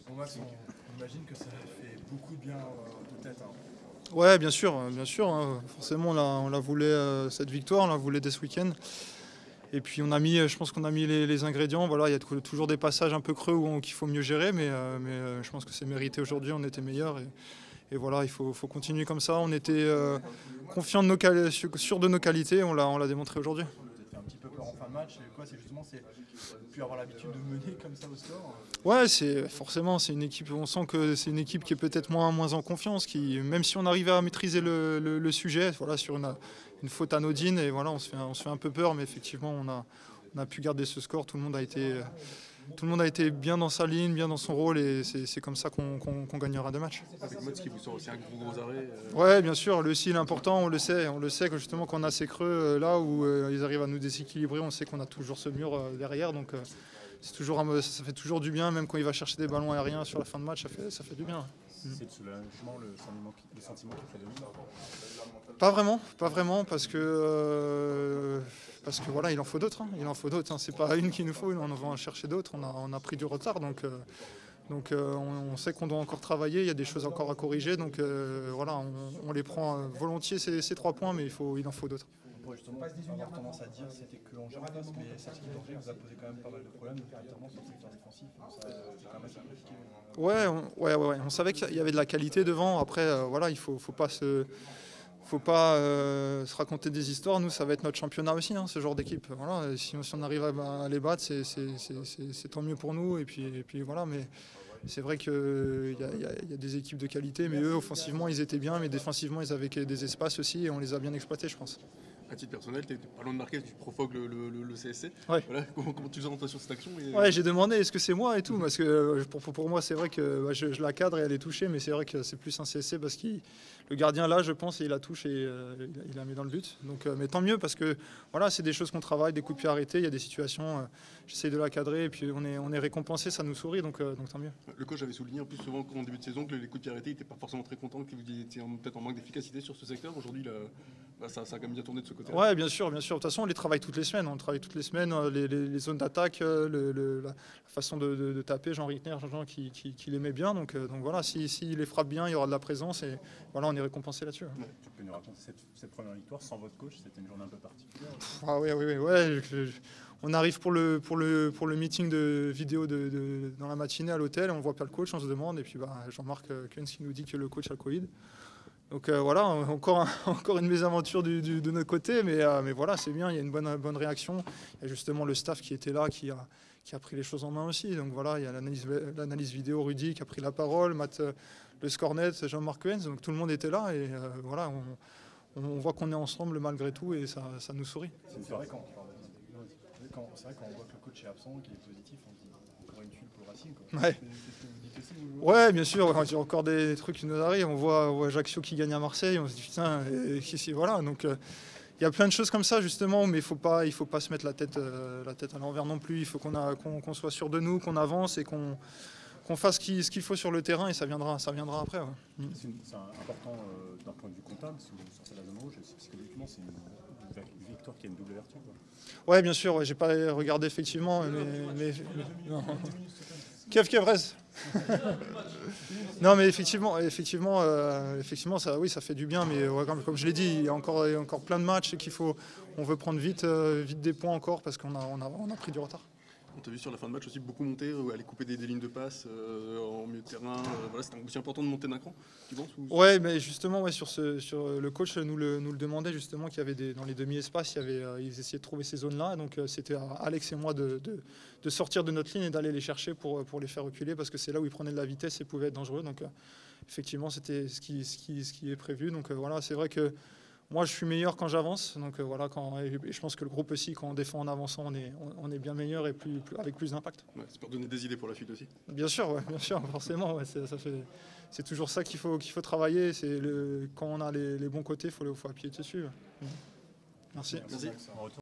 Bon, Max, on imagine que ça fait beaucoup de bien de tête. Hein. Ouais, bien sûr, hein. Forcément, on la voulait cette victoire, on la voulait dès ce week-end. Et puis je pense qu'on a mis les ingrédients. Voilà, il y a toujours des passages un peu creux qu'il faut mieux gérer, mais je pense que c'est mérité aujourd'hui. On était meilleurs et voilà, il faut continuer comme ça. On était confiants sûrs de nos qualités. On l'a démontré aujourd'hui. Peut-être fait un petit peu peur en fin de match. Et quoi, c'est justement, c'est plus avoir l'habitude de mener comme ça au score. Ouais, forcément, c'est une équipe. On sent que c'est une équipe qui est peut-être moins en confiance. Même si on arrivait à maîtriser le sujet, voilà, sur une faute anodine, et voilà, on se fait un peu peur, mais effectivement, on a pu garder ce score. Tout le monde a été bien dans sa ligne, bien dans son rôle, et c'est comme ça qu'on gagnera des matchs. Avec Mots qui vous sort aussi un gros arrêt. Ouais, bien sûr, le style est important, on le sait que justement qu'on a ces creux là où ils arrivent à nous déséquilibrer, on sait qu'on a toujours ce mur derrière, donc ça fait toujours du bien, même quand il va chercher des ballons aériens sur la fin de match, ça fait du bien. C'est le soulagement, le sentiment qui prédomine? Pas vraiment, parce que voilà, il en faut d'autres. Hein. Il en faut d'autres. Hein. C'est pas une qu'il nous faut, on va en chercher d'autres. On a pris du retard, donc on sait qu'on doit encore travailler. Il y a des choses encore à corriger, donc voilà, on les prend volontiers ces 3 points, mais il en faut d'autres. On pourrait justement avoir tendance à dire que c'était que l'Angers, mais cette équipe d'Angers vous a posé quand même pas mal de problèmes, notamment sur le secteur défensif. C'est quand même assez compliqué. Ouais. On savait qu'il y avait de la qualité devant. Après, voilà, il faut pas se raconter des histoires. Nous, ça va être notre championnat aussi, hein, ce genre d'équipe. Voilà, si on arrive à les battre, c'est tant mieux pour nous. Et puis voilà, mais c'est vrai qu'il y a des équipes de qualité, mais eux, offensivement, ils étaient bien, mais défensivement, ils avaient des espaces aussi, et on les a bien exploités, je pense. À titre personnel, tu es pas loin de marquer, tu provoques le CSC. Ouais. Voilà, comment tu sens sur cette action Ouais, j'ai demandé est-ce que c'est moi et tout, parce que pour moi, c'est vrai que je la cadre et elle est touchée, mais c'est vrai que c'est plus un CSC parce que le gardien là, je pense, il la touche et il la met dans le but. Donc, mais tant mieux parce que voilà, c'est des choses qu'on travaille, des coups de pied arrêtés, il y a des situations, j'essaie de la cadrer et puis on est récompensé, ça nous sourit, donc tant mieux. Le coach avait souligné en plus souvent en début de saison que les coups de pied arrêtés n'étaient pas forcément très contents, que vous étiez peut-être en manque d'efficacité sur ce secteur. Aujourd'hui, ça a quand même bien tourné de ce côté-là. Ouais, bien sûr. De toute façon, on les travaille toutes les semaines. On travaille toutes les semaines les zones d'attaque, la façon de taper. Jean Rittner, qui les met bien. Donc voilà, s'il les frappe bien, il y aura de la présence et voilà, on est récompensé là-dessus. Ouais. Tu peux nous raconter cette première victoire sans votre coach? C'était une journée un peu particulière. Ah oui. Ouais, on arrive pour le meeting de vidéo dans la matinée à l'hôtel. On ne voit pas le coach, on se demande et puis Jean-Marc Kuhns qui nous dit que le coach a le Covid. Donc voilà, encore une mésaventure de notre côté, mais voilà, c'est bien, il y a une bonne réaction. Il y a justement le staff qui était là, qui a pris les choses en main aussi. Donc voilà, il y a l'analyse vidéo, Rudy qui a pris la parole, Matt, le scornet, Jean-Marc Kuhns, donc tout le monde était là et voilà, on voit qu'on est ensemble malgré tout et ça nous sourit. C'est vrai quand on voit que le coach est absent, qu'il est positif, on se dit encore une tuile pour le Racing. Quoi. Ouais. C'est ce que vous dites aussi, vous? Ouais, bien sûr, il y a encore des trucs qui nous arrivent. On voit Ajaccio qui gagne à Marseille, on se dit putain, voilà. Donc il y a plein de choses comme ça justement, mais il faut pas se mettre la tête à l'envers non plus. Il faut qu'on soit sûr de nous, qu'on avance et qu'on fasse ce qu'il faut sur le terrain et ça viendra après. Ouais. C'est important d'un point de vue comptable, si vous sortez la zone rouge, psychologiquement, c'est une victoire qui a une double vertu. Ouais, bien sûr, j'ai pas regardé effectivement, mais Kev reste. Non, mais effectivement, ça fait du bien, mais ouais, comme je l'ai dit, il y a encore plein de matchs et on veut prendre vite des points encore parce qu'on a pris du retard. On t'a vu sur la fin de match aussi beaucoup monter, aller couper des lignes de passe en milieu de terrain. Voilà, c'était aussi important de monter d'un cran, tu penses Ouais, mais justement, ouais, sur le coach nous le demandait justement qu'il y avait dans les demi-espaces, ils essayaient de trouver ces zones-là. Donc c'était à Alex et moi de sortir de notre ligne et d'aller les chercher pour les faire reculer parce que c'est là où ils prenaient de la vitesse et pouvaient être dangereux. Donc effectivement, c'était ce qui est prévu. Donc voilà, c'est vrai que moi, je suis meilleur quand j'avance, donc voilà. Et je pense que le groupe aussi, quand on défend en avançant, on est bien meilleur et avec plus d'impact. Ouais, c'est pour donner des idées pour la suite aussi. Bien sûr, forcément. Ouais, c'est toujours ça qu'il faut travailler. Quand on a les bons côtés, il faut appuyer dessus. Merci. Merci.